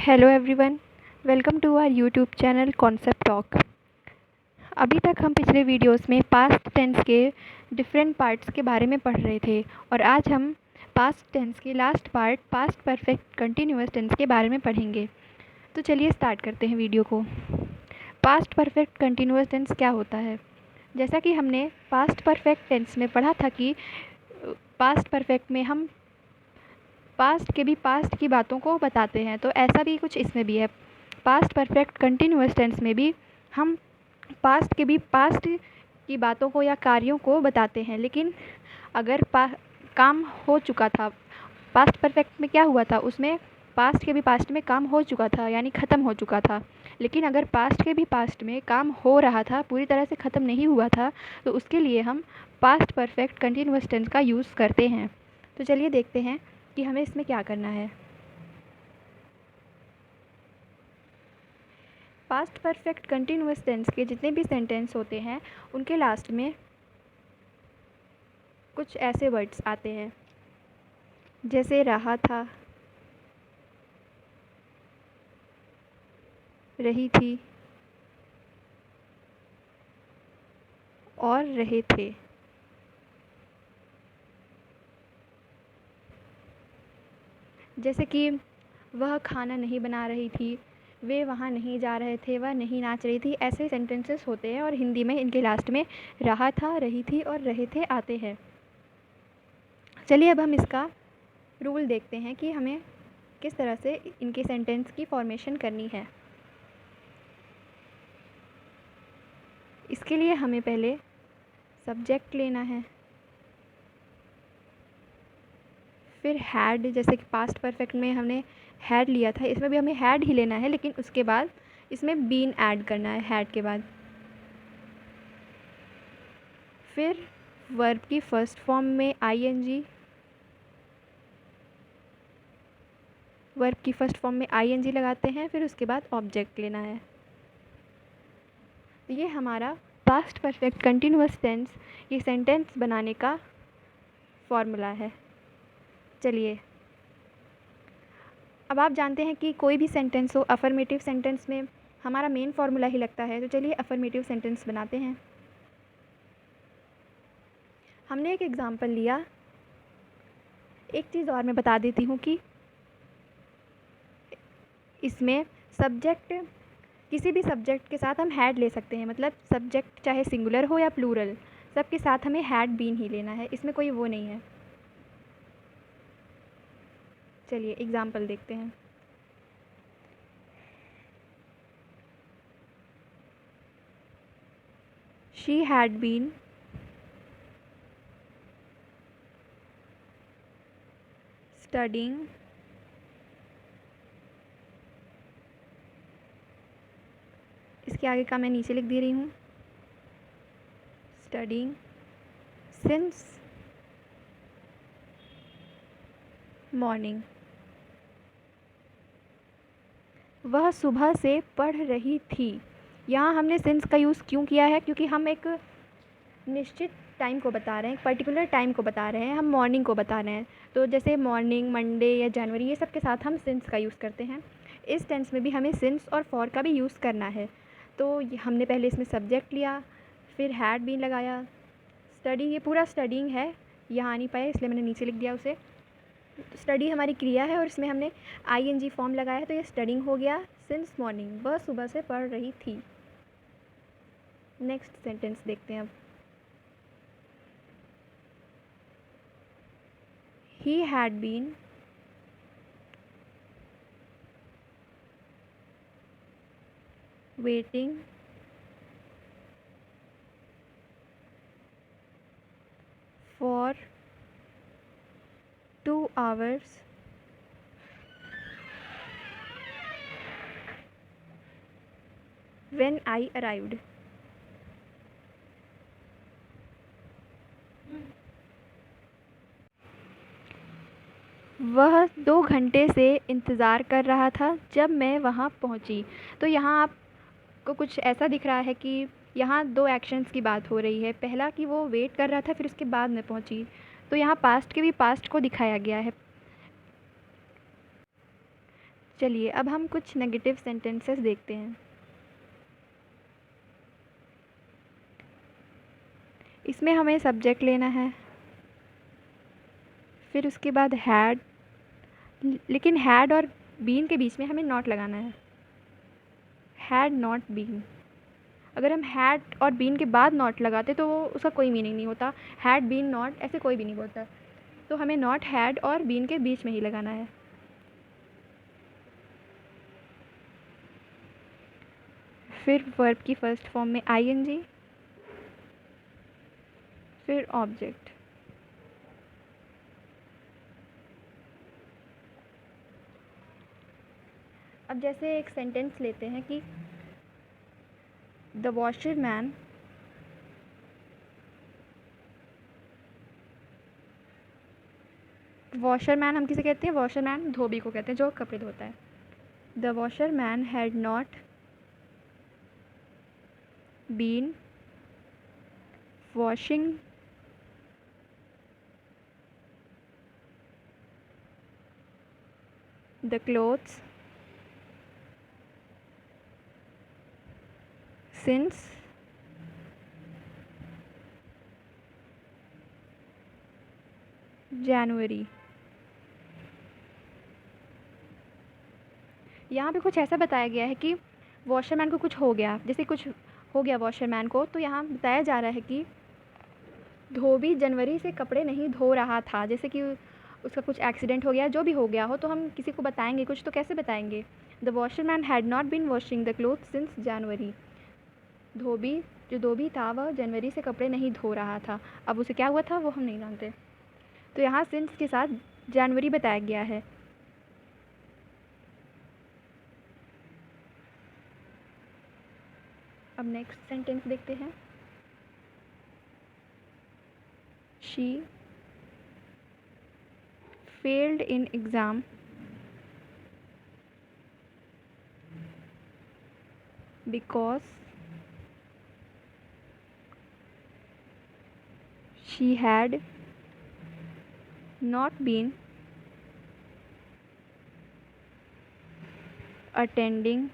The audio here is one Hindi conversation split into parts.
Hello everyone, welcome to our YouTube channel concept talk. अभी तक हम पिछले वीडियोस में पास्ट टेंस के डिफरेंट पार्ट्स के बारे में पढ़ रहे थे और आज हम पास्ट टेंस के last part past perfect continuous tense के बारे में पढ़ेंगे। तो चलिए स्टार्ट करते हैं वीडियो को। पास्ट परफेक्ट कंटिन्यूअस टेंस क्या होता है? जैसा कि हमने पास्ट परफेक्ट टेंस में पढ़ा था कि पास्ट परफेक्ट में हम पास्ट के भी पास्ट की बातों को बताते हैं, तो ऐसा भी कुछ इसमें भी है। पास्ट परफेक्ट कंटिन्यूअस टेंस में भी हम पास्ट के भी पास्ट की बातों को या कार्यों को बताते हैं, लेकिन अगर काम हो चुका था, पास्ट परफेक्ट में क्या हुआ था, उसमें पास्ट के भी पास्ट में काम हो चुका था यानी ख़त्म हो चुका था। लेकिन अगर पास्ट के भी पास्ट में काम हो रहा था, पूरी तरह से ख़त्म नहीं हुआ था, तो उसके लिए हम पास्ट परफेक्ट कंटिन्यूअस टेंस का यूज़ करते हैं। तो चलिए देखते हैं कि हमें इसमें क्या करना है। पास्ट परफेक्ट कंटिन्यूअस टेंस के जितने भी सेंटेंस होते हैं उनके लास्ट में कुछ ऐसे वर्ड्स आते हैं जैसे रहा था, रही थी और रहे थे। जैसे कि वह खाना नहीं बना रही थी, वे वहाँ नहीं जा रहे थे, वह नहीं नाच रही थी। ऐसे सेंटेंसेस होते हैं और हिंदी में इनके लास्ट में रहा था, रही थी और रहे थे आते हैं। चलिए अब हम इसका रूल देखते हैं कि हमें किस तरह से इनके सेंटेंस की फॉर्मेशन करनी है। इसके लिए हमें पहले सब्जेक्ट लेना है, फिर हैड, जैसे कि पास्ट परफेक्ट में हमने हैड लिया था, इसमें भी हमें हैड ही लेना है, लेकिन उसके बाद इसमें बीन ऐड करना है हैड के बाद। फिर वर्ब की फर्स्ट फॉर्म में आईएनजी, वर्ब की फर्स्ट फॉर्म में आईएनजी लगाते हैं, फिर उसके बाद ऑब्जेक्ट लेना है। ये हमारा पास्ट परफेक्ट कंटिन्यूअस टेंस, ये सेंटेंस बनाने का फॉर्मूला है। चलिए अब आप जानते हैं कि कोई भी सेंटेंस हो, अफर्मेटिव सेंटेंस में हमारा मेन फार्मूला ही लगता है। तो चलिए अफर्मेटिव सेंटेंस बनाते हैं। हमने एक एग्ज़ाम्पल लिया। एक चीज़ और मैं बता देती हूँ कि इसमें सब्जेक्ट, किसी भी सब्जेक्ट के साथ हम हैड ले सकते हैं, मतलब सब्जेक्ट चाहे सिंगुलर हो या प्लूरल, सबके साथ हमें हैड बीन ही लेना है, इसमें कोई वो नहीं है। चलिए एग्ज़ाम्पल देखते हैं। She had been studying इसके आगे का मैं नीचे लिख दे रही हूँ, studying since morning। वह सुबह से पढ़ रही थी। यहाँ हमने सिंस का यूज़ क्यों किया है? क्योंकि हम एक निश्चित टाइम को बता रहे हैं, एक पर्टिकुलर टाइम को बता रहे हैं, हम मॉर्निंग को बता रहे हैं। तो जैसे मॉर्निंग, मंडे या जनवरी, ये सब के साथ हम सिंस का यूज़ करते हैं। इस टेंस में भी हमें सिंस और फॉर का भी यूज़ करना है। तो हमने पहले इसमें सब्जेक्ट लिया, फिर हैड बीन लगाया, स्टडी, ये पूरा स्टडिंग है, यहाँ आ नहीं पाया इसलिए मैंने नीचे लिख दिया उसे। स्टडी हमारी क्रिया है और इसमें हमने आईएनजी फॉर्म लगाया है, तो ये स्टडिंग हो गया। सिंस मॉर्निंग, वह सुबह से पढ़ रही थी। नेक्स्ट सेंटेंस देखते हैं अब। He had been waiting for 2 hours when I arrived। वह 2 घंटे से इंतज़ार कर रहा था जब मैं वहाँ पहुँची। तो यहाँ आपको कुछ ऐसा दिख रहा है कि यहाँ 2 एक्शंस की बात हो रही है। पहला कि वो वेट कर रहा था, फिर उसके बाद मैं पहुँची। तो यहाँ पास्ट के भी पास्ट को दिखाया गया है। चलिए अब हम कुछ नेगेटिव सेंटेंसेस देखते हैं। इसमें हमें सब्जेक्ट लेना है, फिर उसके बाद हैड, लेकिन हैड और बीन के बीच में हमें नॉट लगाना है। Had not been. अगर हम हैड और बीन के बाद नॉट लगाते तो वो उसका कोई मीनिंग नहीं होता। हैड बीन नॉट ऐसे कोई भी नहीं बोलता, तो हमें नॉट हैड और बीन के बीच में ही लगाना है। फिर वर्ब की फर्स्ट फॉर्म में आईएनजी, फिर ऑब्जेक्ट। अब जैसे एक सेंटेंस लेते हैं कि द वॉशरमैन हम किसे कहते हैं? वॉशरमैन धोबी को कहते हैं जो कपड़े धोता है। The washerman had not been washing the clothes since January. यहाँ पे कुछ ऐसा बताया गया है कि वॉशरमैन को कुछ हो गया, जैसे कुछ हो गया वॉशरमैन को, तो यहाँ बताया जा रहा है कि धोबी जनवरी से कपड़े नहीं धो रहा था। जैसे कि उसका कुछ एक्सीडेंट हो गया, जो भी हो गया हो, तो हम किसी को बताएंगे कुछ, तो कैसे बताएंगे? The washerman had not been washing the cloth since January. धोबी था वह जनवरी से कपड़े नहीं धो रहा था। अब उसे क्या हुआ था वो हम नहीं जानते, तो यहाँ सिंस के साथ जनवरी बताया गया है। अब नेक्स्ट सेंटेंस देखते हैं। She failed in exam because she had not been attending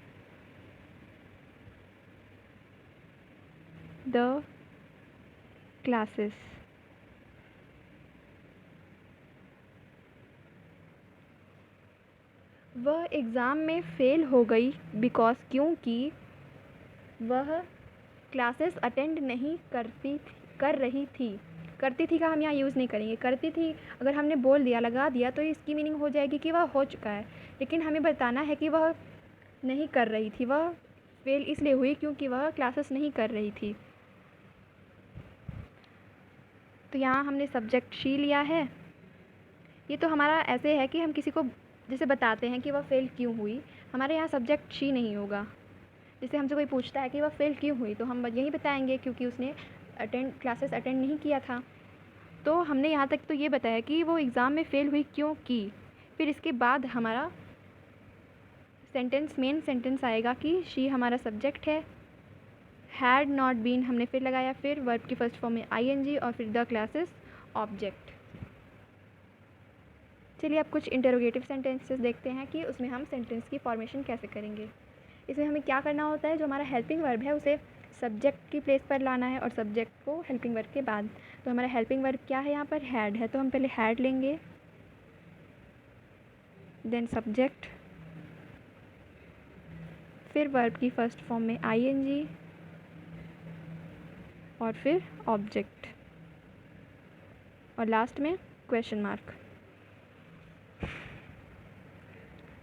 the classes। वह एग्ज़ाम में फ़ेल हो गई बिकॉज क्योंकि वह क्लासेस अटेंड नहीं कर रही थी। करती थी का हम यहाँ यूज़ नहीं करेंगे। करती थी अगर हमने बोल दिया, लगा दिया, तो इसकी मीनिंग हो जाएगी कि वह हो चुका है, लेकिन हमें बताना है कि वह नहीं कर रही थी। वह फेल इसलिए हुई क्योंकि वह क्लासेस नहीं कर रही थी। तो यहाँ हमने सब्जेक्ट शी लिया है। ये तो हमारा ऐसे है कि हम किसी को जैसे बताते हैं कि वह फ़ेल क्यों हुई, हमारे यहाँ सब्जेक्ट शी नहीं होगा। जैसे हमसे कोई पूछता है कि वह फ़ेल क्यों हुई, तो हम यही बताएंगे क्योंकि उसने क्लासेस अटेंड नहीं किया था। तो हमने यहाँ तक तो ये बताया कि वो एग्ज़ाम में फ़ेल हुई क्योंकि, फिर इसके बाद हमारा मेन सेंटेंस आएगा कि शी हमारा सब्जेक्ट है, हैड नॉट बीन हमने फिर लगाया, फिर वर्ब की फर्स्ट फॉर्म में आईएनजी और फिर द क्लासेस ऑब्जेक्ट। चलिए अब कुछ इंटरोगेटिव सेंटेंसेस देखते हैं कि उसमें हम सेंटेंस की फॉर्मेशन कैसे करेंगे। इसमें हमें क्या करना होता है, जो हमारा हेल्पिंग वर्ब है उसे सब्जेक्ट की प्लेस पर लाना है और सब्जेक्ट को हेल्पिंग वर्ब के बाद। तो हमारा हेल्पिंग वर्ब क्या है, यहाँ पर हैड है, तो हम पहले हैड लेंगे, देन सब्जेक्ट, फिर वर्ब की फर्स्ट फॉर्म में आईएनजी और फिर ऑब्जेक्ट और लास्ट में क्वेश्चन मार्क।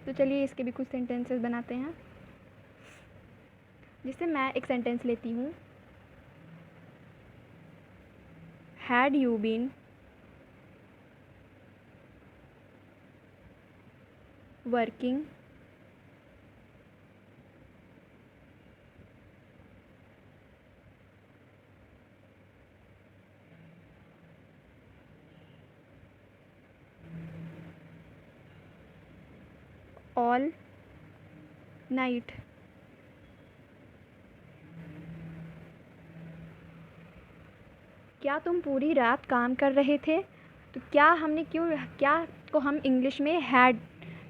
तो चलिए इसके भी कुछ सेंटेंसेस बनाते हैं। जिससे मैं एक सेंटेंस लेती हूँ, had you been working all night. क्या तुम पूरी रात काम कर रहे थे? तो क्या को हम इंग्लिश में हैड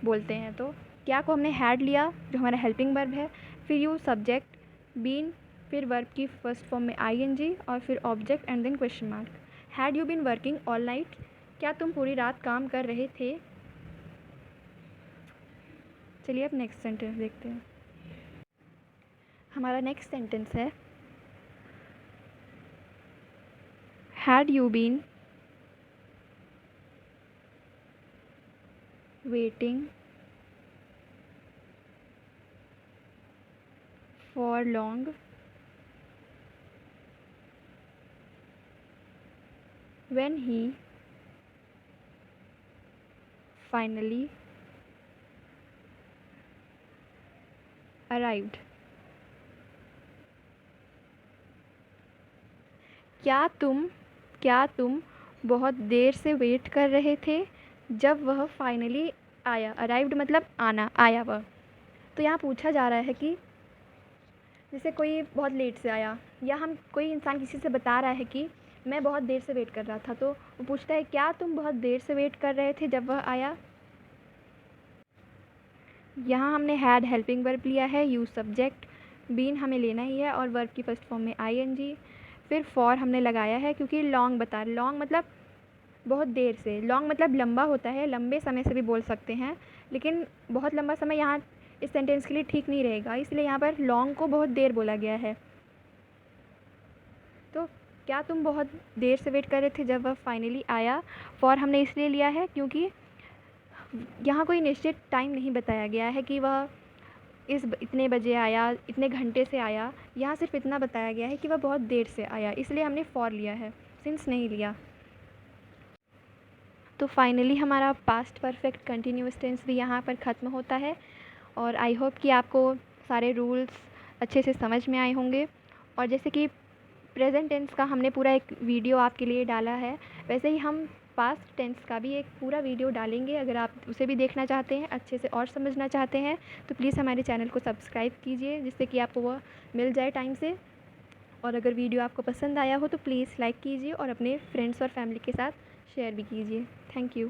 बोलते हैं, तो क्या को हमने हैड लिया जो हमारा हेल्पिंग वर्ब है, फिर यूज सब्जेक्ट बीन, फिर वर्ब की फर्स्ट फॉर्म में आईएनजी और फिर object and then question mark. Had you been working all night, क्या तुम पूरी रात काम कर रहे थे। चलिए अब नेक्स्ट सेंटेंस देखते हैं। हमारा नेक्स्ट सेंटेंस है had you been waiting for long when he finally arrived। क्या तुम बहुत देर से वेट कर रहे थे जब वह फाइनली आया। अराइव्ड मतलब आना, आया वह। तो यहाँ पूछा जा रहा है कि जैसे कोई बहुत लेट से आया, या हम कोई इंसान किसी से बता रहा है कि मैं बहुत देर से वेट कर रहा था, तो वो पूछता है क्या तुम बहुत देर से वेट कर रहे थे जब वह आया। यहाँ हमने हैड हेल्पिंग वर्ब लिया है, यूज सब्जेक्ट, बीन हमें लेना ही है और वर्ब की फर्स्ट फॉर्म में आईएनजी, फिर फॉर हमने लगाया है क्योंकि लॉन्ग बता, लॉन्ग मतलब बहुत देर से, लॉन्ग मतलब लंबा होता है, लंबे समय से भी बोल सकते हैं, लेकिन बहुत लंबा समय यहाँ इस सेंटेंस के लिए ठीक नहीं रहेगा, इसलिए यहाँ पर लॉन्ग को बहुत देर बोला गया है। तो क्या तुम बहुत देर से वेट कर रहे थे जब वह फाइनली आया। फॉर हमने इसलिए लिया है क्योंकि यहाँ कोई निश्चित टाइम नहीं बताया गया है कि वह इतने बजे आया, इतने घंटे से आया। यहाँ सिर्फ इतना बताया गया है कि वह बहुत देर से आया, इसलिए हमने फॉर लिया है, सिंस नहीं लिया। तो फाइनली हमारा पास्ट परफेक्ट कंटिन्यूअस टेंस भी यहाँ पर ख़त्म होता है। और आई होप कि आपको सारे रूल्स अच्छे से समझ में आए होंगे। और जैसे कि प्रेजेंट टेंस का हमने पूरा एक वीडियो आपके लिए डाला है, वैसे ही हम पास्ट टेंस का भी एक पूरा वीडियो डालेंगे। अगर आप उसे भी देखना चाहते हैं, अच्छे से और समझना चाहते हैं, तो प्लीज़ हमारे चैनल को सब्सक्राइब कीजिए जिससे कि आपको वह मिल जाए टाइम से। और अगर वीडियो आपको पसंद आया हो तो प्लीज़ लाइक कीजिए और अपने फ्रेंड्स और फैमिली के साथ शेयर भी कीजिए। Thank you.